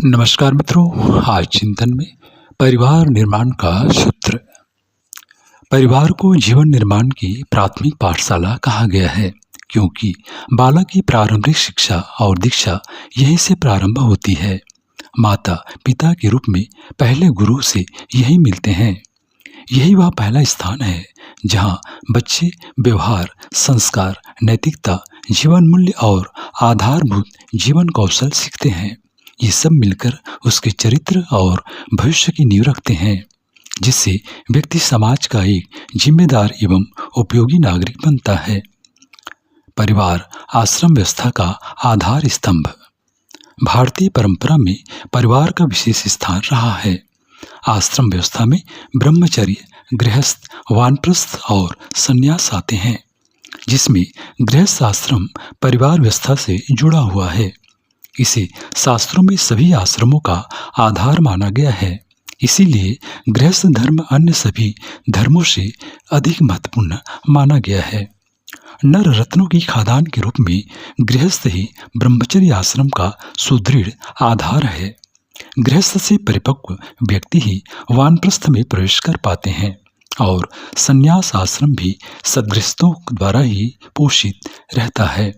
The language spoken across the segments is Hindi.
नमस्कार मित्रों, आज चिंतन में परिवार निर्माण का सूत्र। परिवार को जीवन निर्माण की प्राथमिक पाठशाला कहा गया है, क्योंकि बालक की प्रारंभिक शिक्षा और दीक्षा यहीं से प्रारंभ होती है। माता पिता के रूप में पहले गुरु से यही मिलते हैं। यही वह पहला स्थान है जहाँ बच्चे व्यवहार, संस्कार, नैतिकता, जीवन मूल्य और आधारभूत जीवन कौशल सीखते हैं। ये सब मिलकर उसके चरित्र और भविष्य की नींव रखते हैं, जिससे व्यक्ति समाज का एक जिम्मेदार एवं उपयोगी नागरिक बनता है। परिवार आश्रम व्यवस्था का आधार स्तंभ। भारतीय परंपरा में परिवार का विशेष स्थान रहा है। आश्रम व्यवस्था में ब्रह्मचर्य, गृहस्थ, वानप्रस्थ और संन्यास आते हैं, जिसमें गृहस्थ आश्रम परिवार व्यवस्था से जुड़ा हुआ है। इसे शास्त्रों में सभी आश्रमों का आधार माना गया है। इसीलिए गृहस्थ धर्म अन्य सभी धर्मों से अधिक महत्वपूर्ण माना गया है। नर रत्नों की खादान के रूप में गृहस्थ ही ब्रह्मचर्य आश्रम का सुदृढ़ आधार है। गृहस्थ से परिपक्व व्यक्ति ही वानप्रस्थ में प्रवेश कर पाते हैं और संन्यास आश्रम भी सद्गृहस्थों द्वारा ही पोषित रहता है।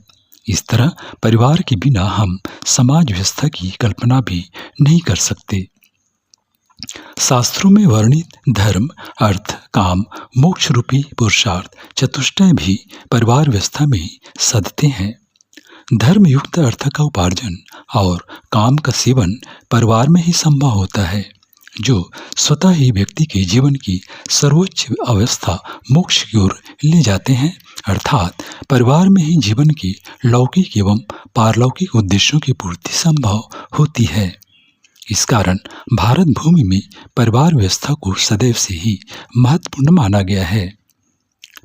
इस तरह परिवार के बिना हम समाज व्यवस्था की कल्पना भी नहीं कर सकते। शास्त्रों में वर्णित धर्म, अर्थ, काम, मोक्ष रूपी पुरुषार्थ चतुष्टय भी परिवार व्यवस्था में ही सधते हैं। धर्म युक्त अर्थ का उपार्जन और काम का सेवन परिवार में ही संभव होता है, जो स्वतः ही व्यक्ति के जीवन की सर्वोच्च अवस्था मोक्ष की ओर ले जाते हैं। अर्थात परिवार में ही जीवन के लौकिक एवं पारलौकिक उद्देश्यों की पूर्ति संभव होती है। इस कारण भारत भूमि में परिवार व्यवस्था को सदैव से ही महत्वपूर्ण माना गया है।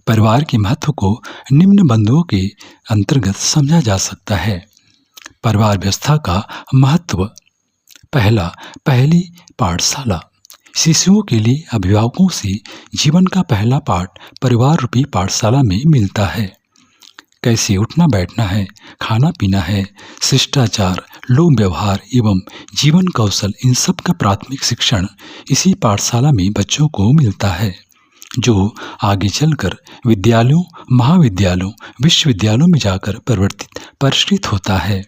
परिवार के महत्व को निम्न बिंदुओं के अंतर्गत समझा जा सकता है। परिवार व्यवस्था का महत्व। पहला, पहली पाठशाला। शिशुओं के लिए अभिभावकों से जीवन का पहला पाठ परिवार रूपी पाठशाला में मिलता है। कैसे उठना बैठना है, खाना पीना है, शिष्टाचार, लोक व्यवहार एवं जीवन कौशल, इन सब का प्राथमिक शिक्षण इसी पाठशाला में बच्चों को मिलता है, जो आगे चलकर विद्यालयों, महाविद्यालयों, विश्वविद्यालयों में जाकर परिष्कृत होता है।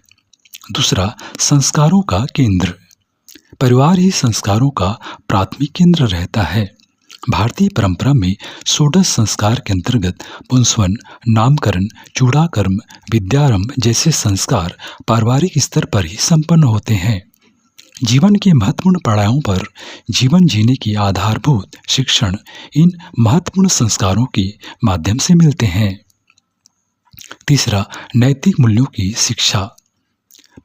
दूसरा, संस्कारों का केंद्र। परिवार ही संस्कारों का प्राथमिक केंद्र रहता है। भारतीय परंपरा में षोडश संस्कार के अंतर्गत पुंसवन, नामकरण, चूड़ाकर्म, विद्यारंभ जैसे संस्कार पारिवारिक स्तर पर ही संपन्न होते हैं। जीवन के महत्वपूर्ण पड़ावों पर जीवन जीने की आधारभूत शिक्षण इन महत्वपूर्ण संस्कारों के माध्यम से मिलते हैं। तीसरा, नैतिक मूल्यों की शिक्षा।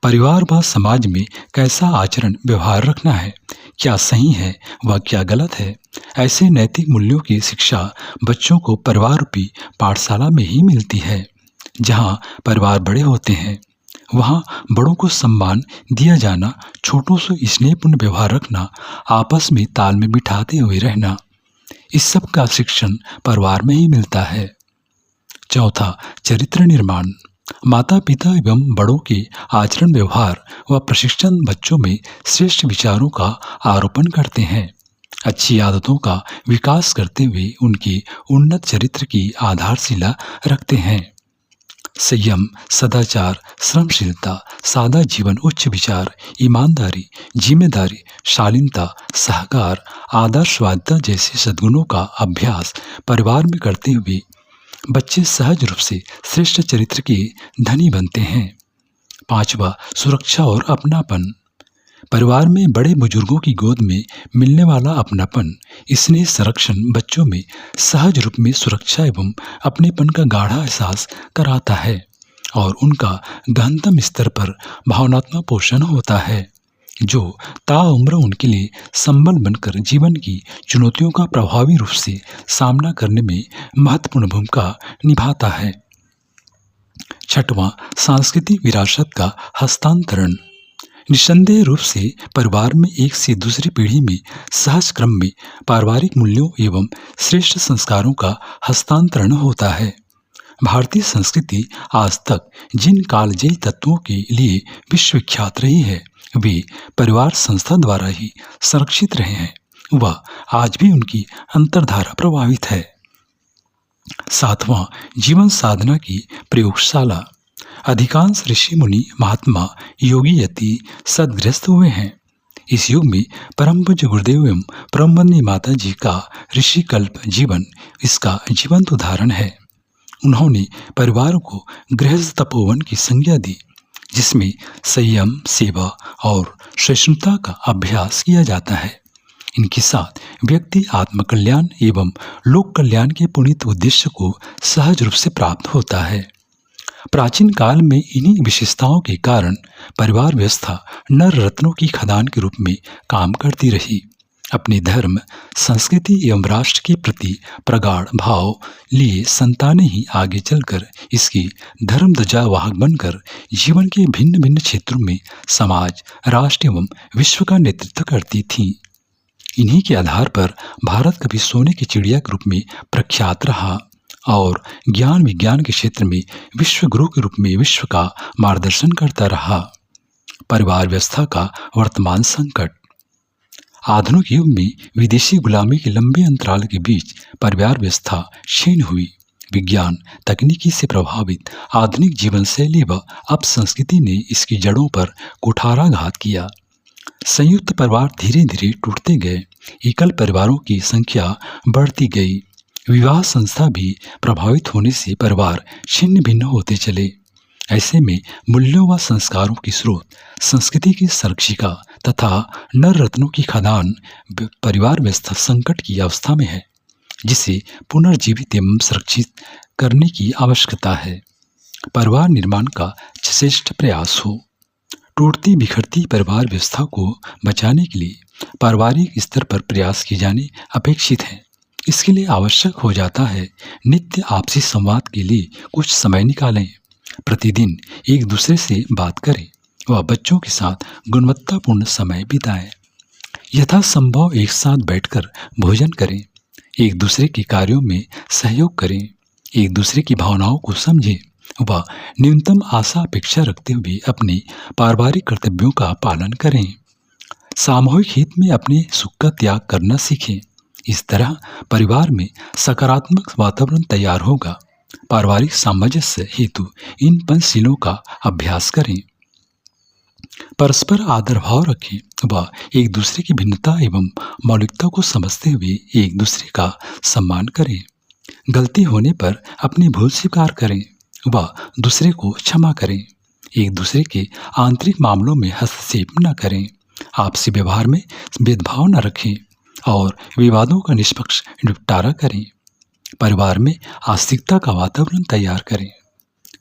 परिवार व समाज में कैसा आचरण व्यवहार रखना है, क्या सही है व क्या गलत है, ऐसे नैतिक मूल्यों की शिक्षा बच्चों को परिवार रूपी पाठशाला में ही मिलती है। जहाँ परिवार बड़े होते हैं, वहाँ बड़ों को सम्मान दिया जाना, छोटों से स्नेहपूर्ण व्यवहार रखना, आपस में तालमेल बिठाते हुए रहना, इस सब का शिक्षण परिवार में ही मिलता है। चौथा, चरित्र निर्माण। माता पिता एवं बड़ों के आचरण, व्यवहार व प्रशिक्षण बच्चों में श्रेष्ठ विचारों का आरोपण करते हैं। अच्छी आदतों का विकास करते हुए उनके उन्नत चरित्र की आधारशिला रखते हैं। संयम, सदाचार, श्रमशीलता, सादा जीवन, उच्च विचार, ईमानदारी, जिम्मेदारी, शालीनता, सहकार, आदर्शवादिता जैसे सद्गुणों का अभ्यास परिवार में करते हुए बच्चे सहज रूप से श्रेष्ठ चरित्र के धनी बनते हैं। पांचवा, सुरक्षा और अपनापन। परिवार में बड़े बुजुर्गों की गोद में मिलने वाला अपनापन, स्नेह, संरक्षण बच्चों में सहज रूप में सुरक्षा एवं अपनेपन का गाढ़ा एहसास कराता है और उनका गहनतम स्तर पर भावनात्मक पोषण होता है, जो ताउम्र उनके लिए संबल बनकर जीवन की चुनौतियों का प्रभावी रूप से सामना करने में महत्वपूर्ण भूमिका निभाता है। छठवां, सांस्कृतिक विरासत का हस्तांतरण। निस्संदेह रूप से परिवार में एक से दूसरी पीढ़ी में सहज क्रम में पारिवारिक मूल्यों एवं श्रेष्ठ संस्कारों का हस्तांतरण होता है। भारतीय संस्कृति आज तक जिन कालजयी तत्वों के लिए विश्वविख्यात रही है वे परिवार संस्था द्वारा ही संरक्षित रहे हैं। वह आज भी उनकी अंतर्धारा प्रभावित है। 7वां, जीवन साधना की प्रयोगशाला। अधिकांश ऋषि मुनि महात्मा योगी यति सदगृहस्थ हुए हैं। इस युग में परम पूज्य गुरुदेव एवं परमवंदनीय माता जी का ऋषि कल्प जीवन इसका जीवंत उदाहरण है। उन्होंने परिवार को गृहस्थ तपोवन की संज्ञा दी, जिसमें संयम, सेवा और सहिष्णुता का अभ्यास किया जाता है। इनके साथ व्यक्ति आत्मकल्याण एवं लोक कल्याण के पुनीत उद्देश्य को सहज रूप से प्राप्त होता है। प्राचीन काल में इन्हीं विशेषताओं के कारण परिवार व्यवस्था नर रत्नों की खदान के रूप में काम करती रही। अपने धर्म, संस्कृति एवं राष्ट्र के प्रति प्रगाढ़ भाव लिए संतानें ही आगे चलकर इसकी धर्म ध्वजा वाहक बनकर जीवन के भिन्न भिन्न क्षेत्रों में समाज, राष्ट्र एवं विश्व का नेतृत्व करती थीं। इन्हीं के आधार पर भारत कभी सोने की चिड़िया के रूप में प्रख्यात रहा और ज्ञान विज्ञान के क्षेत्र में विश्व गुरु के रूप में विश्व का मार्गदर्शन करता रहा। परिवार व्यवस्था का वर्तमान संकट। आधुनिक युग में विदेशी गुलामी के लंबे अंतराल के बीच परिवार व्यवस्था क्षीण हुई। विज्ञान तकनीकी से प्रभावित आधुनिक जीवन शैली व अपसंस्कृति ने इसकी जड़ों पर कुठाराघात किया। संयुक्त परिवार धीरे धीरे टूटते गए। एकल परिवारों की संख्या बढ़ती गई। विवाह संस्था भी प्रभावित होने से परिवार छिन्न भिन्न होते चले। ऐसे में मूल्यों व संस्कारों की स्रोत, संस्कृति की संरक्षिका तथा नर रत्नों की खदान परिवार व्यवस्था संकट की अवस्था में है, जिसे पुनर्जीवित एवं संरक्षित करने की आवश्यकता है। परिवार निर्माण का श्रेष्ठ प्रयास हो। टूटती बिखरती परिवार व्यवस्था को बचाने के लिए पारिवारिक स्तर पर प्रयास किए जाने अपेक्षित हैं। इसके लिए आवश्यक हो जाता है नित्य आपसी संवाद के लिए कुछ समय निकालें। प्रतिदिन एक दूसरे से बात करें व बच्चों के साथ गुणवत्तापूर्ण समय बिताएं। यथासंभव एक साथ बैठकर भोजन करें। एक दूसरे के कार्यों में सहयोग करें। एक दूसरे की भावनाओं को समझें व न्यूनतम आशा अपेक्षा रखते हुए अपने पारिवारिक कर्तव्यों का पालन करें। सामूहिक हित में अपने सुख का त्याग करना सीखें। इस तरह परिवार में सकारात्मक वातावरण तैयार होगा। पारिवारिक सामंजस्य हेतु इन पंचशीलों का अभ्यास करें। परस्पर आदर भाव रखें व एक दूसरे की भिन्नता एवं मौलिकता को समझते हुए एक दूसरे का सम्मान करें। गलती होने पर अपनी भूल स्वीकार करें व दूसरे को क्षमा करें। एक दूसरे के आंतरिक मामलों में हस्तक्षेप न करें। आपसी व्यवहार में भेदभाव न रखें और विवादों का निष्पक्ष निपटारा करें। परिवार में आस्तिकता का वातावरण तैयार करें।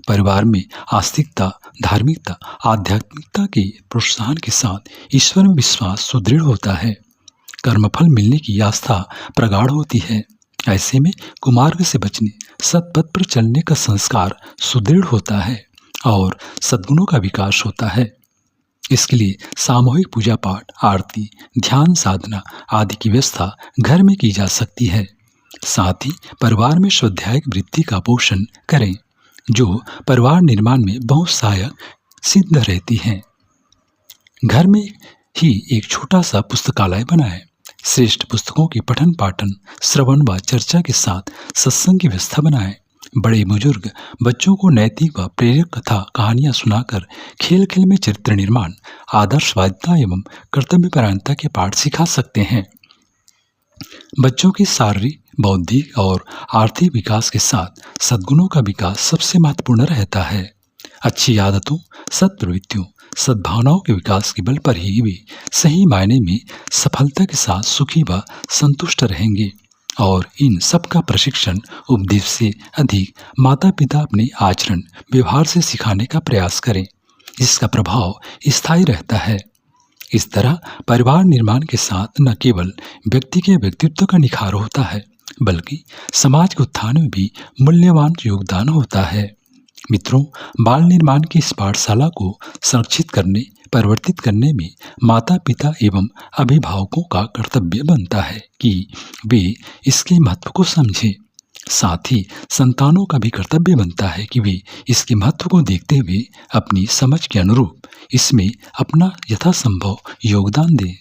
परिवार में आस्तिकता, धार्मिकता, आध्यात्मिकता के प्रोत्साहन के साथ ईश्वर में विश्वास सुदृढ़ होता है। कर्मफल मिलने की आस्था प्रगाढ़ होती है। ऐसे में कुमार्ग से बचने, सत्पथ पर चलने का संस्कार सुदृढ़ होता है और सद्गुणों का विकास होता है। इसके लिए सामूहिक पूजा पाठ, आरती, ध्यान साधना आदि की व्यवस्था घर में की जा सकती है। साथ ही परिवार में स्वाध्याय वृत्ति का पोषण करें, जो परिवार निर्माण में बहुत सहायक सिद्ध रहती हैं। घर में ही एक छोटा सा पुस्तकालय बनाएं। श्रेष्ठ पुस्तकों की पठन पाठन, श्रवण व चर्चा के साथ सत्संग की व्यवस्था बनाएं। बड़े बुजुर्ग बच्चों को नैतिक व प्रेरक कथा कहानियां सुनाकर खेल खेल में चरित्र निर्माण, आदर्शवादिता एवं कर्तव्यपरायणता के पाठ सिखा सकते हैं। बच्चों के शारीरिक, बौद्धिक और आर्थिक विकास के साथ सद्गुणों का विकास सबसे महत्वपूर्ण रहता है। अच्छी आदतों, सत्प्रवृत्तियों, सद्भावनाओं के विकास के बल पर ही वे सही मायने में सफलता के साथ सुखी व संतुष्ट रहेंगे। और इन सब का प्रशिक्षण उपदेश से अधिक माता पिता अपने आचरण व्यवहार से सिखाने का प्रयास करें, जिसका प्रभाव स्थायी रहता है। इस तरह परिवार निर्माण के साथ न केवल व्यक्ति के व्यक्तित्व का निखार होता है, बल्कि समाज के उत्थान में भी मूल्यवान योगदान होता है। मित्रों, बाल निर्माण की इस पाठशाला को संरक्षित करने, परिवर्तित करने में माता पिता एवं अभिभावकों का कर्तव्य बनता है कि वे इसके महत्व को समझें। साथ ही संतानों का भी कर्तव्य बनता है कि वे इसके महत्व को देखते हुए अपनी समझ के अनुरूप इसमें अपना यथासंभव योगदान दें।